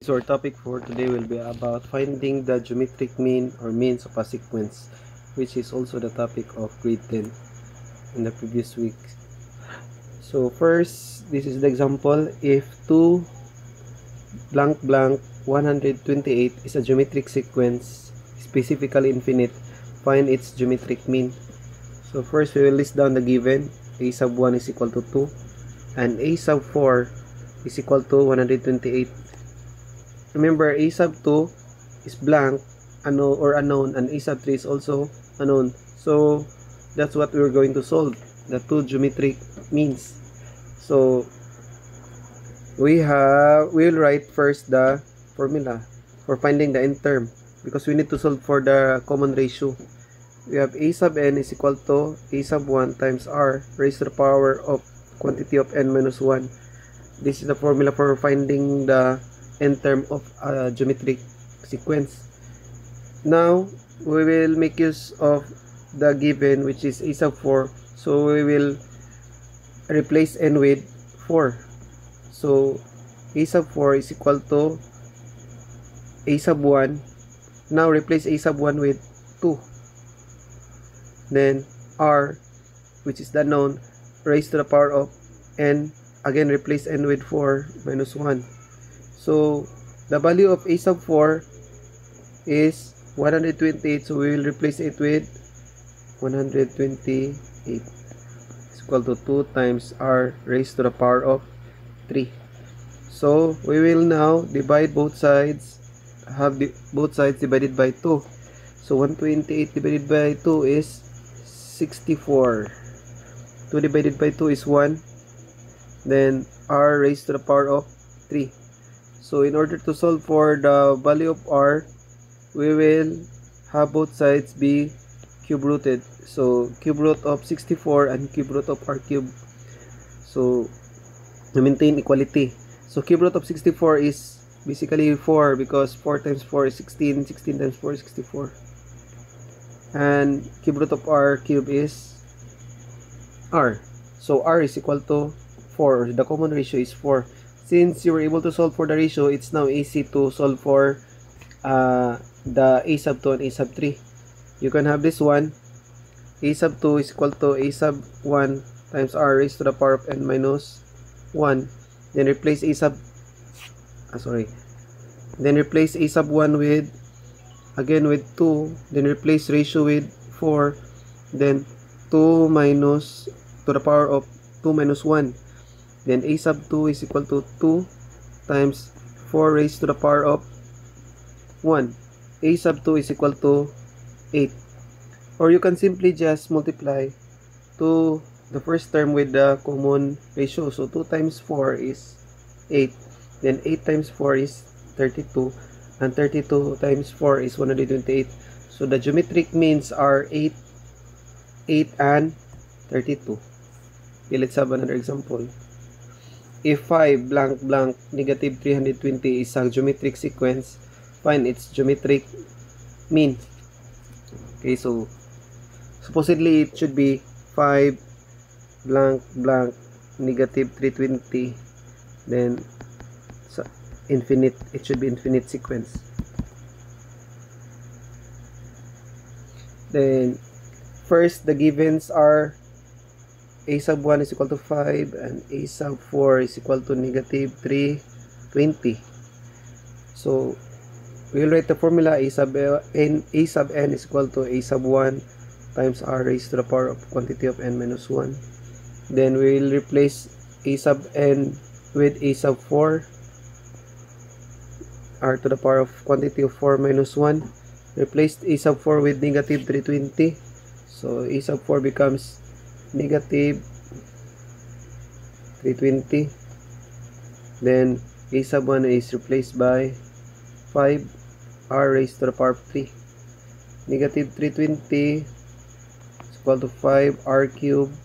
So our topic for today will be about finding the geometric mean or means of a sequence, which is also the topic of grade 10 in the previous week. So first, this is the example. If 2 blank blank 128 is a geometric sequence, specifically infinite, find its geometric mean. So first we will list down the given. A sub 1 is equal to 2 and A sub 4 is equal to 128. Remember, a sub 2 is blank, unknown, and a sub 3 is also unknown. So that's what we're going to solve, the two geometric means. So we'll write first the formula for finding the nth term, because we need to solve for the common ratio. We have a sub n is equal to a sub 1 times r raised to the power of quantity of n minus 1. This is the formula for finding the nth term of a geometric sequence. Now we will make use of the given, which is a sub 4. So we will replace n with 4. So a sub 4 is equal to a sub 1. Now replace a sub 1 with 2. Then r, which is the known, raised to the power of n. Again, replace n with 4 minus 1. So the value of a sub 4 is 128. So we will replace it with 128 is equal to 2 times r raised to the power of 3. So we will now divide both sides, have both sides divided by 2. So 128 divided by 2 is 64. 2 divided by 2 is 1. Then r raised to the power of 3. So in order to solve for the value of r, we will have both sides be cube rooted. So cube root of 64 and cube root of r cube. So to maintain equality. So cube root of 64 is basically 4, because 4 times 4 is 16. 16 times 4 is 64. And cube root of r cube is r. So r is equal to 4. The common ratio is 4. Since you were able to solve for the ratio, it's now easy to solve for the a sub 2 and a sub 3. You can have this one. A sub 2 is equal to a sub 1 times r raised to the power of n minus 1. Then replace a sub Then replace a sub 1 with, again with 2. Then replace ratio with 4. Then 2 minus to the power of 2 minus 1. Then a sub 2 is equal to 2 times 4 raised to the power of 1. A sub 2 is equal to 8. Or you can simply just multiply to the first term with the common ratio. So 2 times 4 is 8. Then 8 times 4 is 32. And 32 times 4 is 128. So the geometric means are 8, 8, and 32. Okay, let's have another example. If 5 blank blank negative 320 is a geometric sequence, find its geometric mean. Okay, so supposedly it should be 5 blank blank negative 320, then infinite, it should be infinite sequence. Then first, the givens are a sub 1 is equal to 5 and a sub 4 is equal to negative 320. So we will write the formula. A sub n is equal to a sub 1 times r raised to the power of quantity of n minus 1. Then we will replace a sub n with a sub 4, r to the power of quantity of 4 minus 1. Replace a sub 4 with negative 320. So a sub 4 becomes negative 320. Then a sub 1 is replaced by 5 r raised to the power of 3. Negative 320 is equal to 5 r cubed.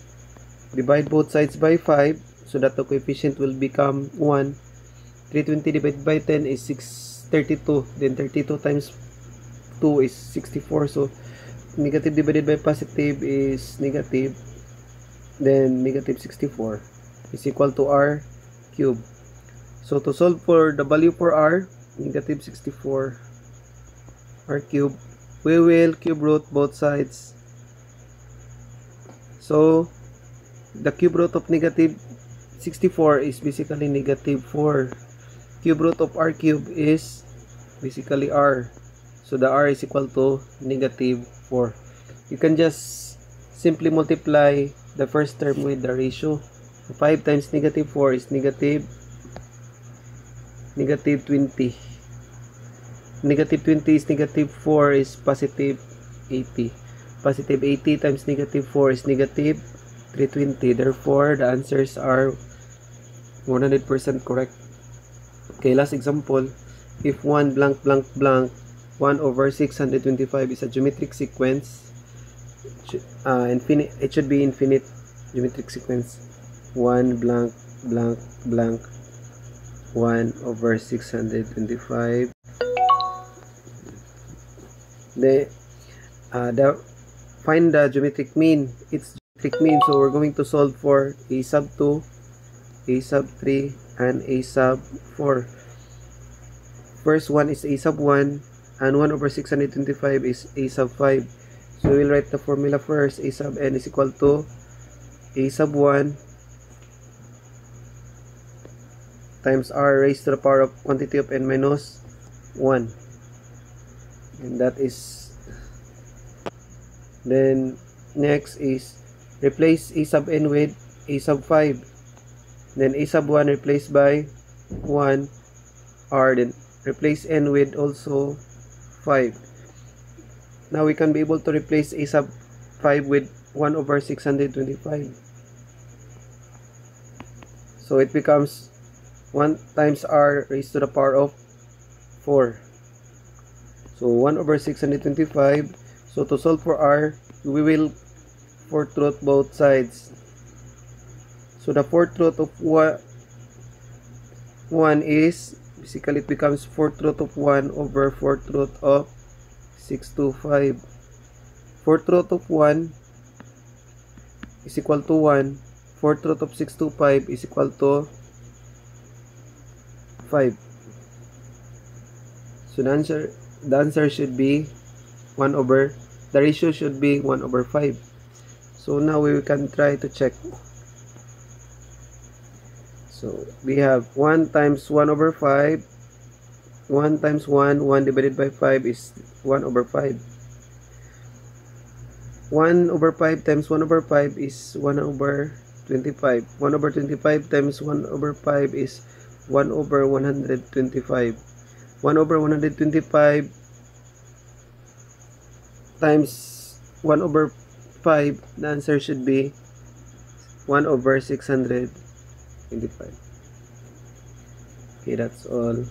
Divide both sides by 5 so that the coefficient will become 1. 320 divided by 10 is 632. Then 32 times 2 is 64. So negative divided by positive is negative. Then negative 64 is equal to r cubed. So to solve for the value for r, negative 64 r cube. We will cube root both sides. So the cube root of negative 64 is basically negative 4. Cube root of r cube is basically r. So the r is equal to negative 4. You can just simply multiply the first term with the ratio. 5 times negative 4 is negative 20. Negative 20 is negative 4 is positive 80. Positive 80 times negative 4 is negative 320. Therefore, the answers are 100% correct. Okay, last example. If 1 blank blank blank 1 over 625 is a geometric sequence, it should be infinite geometric sequence. 1 blank blank blank 1 over 625. Find the geometric mean. It's geometric mean, so we're going to solve for a sub 2, a sub 3, and a sub 4. First one is a sub 1, and 1 over 625 is a sub 5. So we will write the formula first. A sub n is equal to a sub 1 times r raised to the power of quantity of n minus 1. And that is, then next is replace a sub n with a sub 5. Then a sub 1 replaced by 1 r, then replace n with also 5. Now we can be able to replace a sub 5 with 1 over 625. So it becomes 1 times r raised to the power of 4. So 1 over 625. So to solve for r, we will fourth root both sides. So the fourth root of 1 is, basically it becomes fourth root of 1 over fourth root of 625. Fourth root of 1 is equal to 1. Fourth root of 625 is equal to 5. So the answer should be 1 over, the ratio should be 1 over 5. So now we can try to check. So we have 1 times 1 over 5. 1 times 1 divided by 5 is 1 over 5. 1 over 5 times 1 over 5 is 1 over 25. 1 over 25 times 1 over 5 is 1 over 125. 1 over 125 times 1 over 5, the answer should be 1 over 625. Okay, that's all.